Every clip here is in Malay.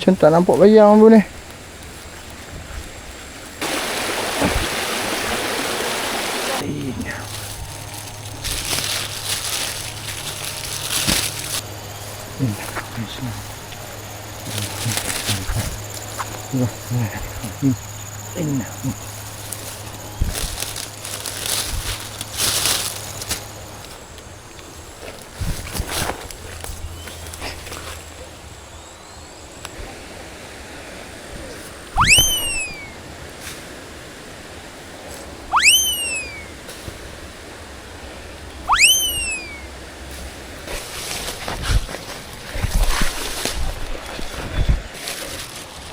Macam tak nampak bayang pun ni.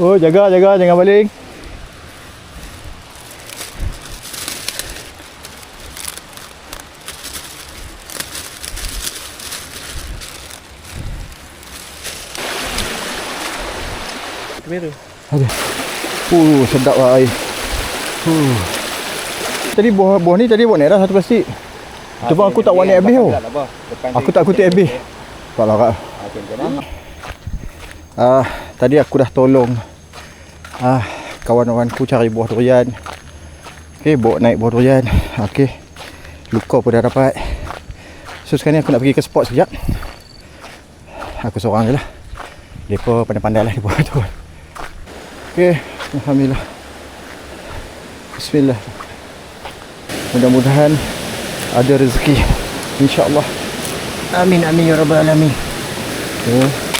Oh, jaga jangan baling. Kamera. Okey. Sedap lah air. Tadi buah ni tadi buat naik dah satu plastik. Tu pun aku tak buat naik habis tau. Aku tak kutip habis. Tak lah kak. Tadi aku dah tolong kawan-kawanku cari buah durian. Okey, bawa naik buah durian. Okey. Luka pun dah dapat. So sekarang ni aku nak pergi ke spot sekejap. Aku seorang je lah. Mereka pandai-pandai lah dia buat tu. Okey, alhamdulillah. Bismillah. Mudah-mudahan ada rezeki, insya-Allah. Amin amin ya rabbal alamin. Okay.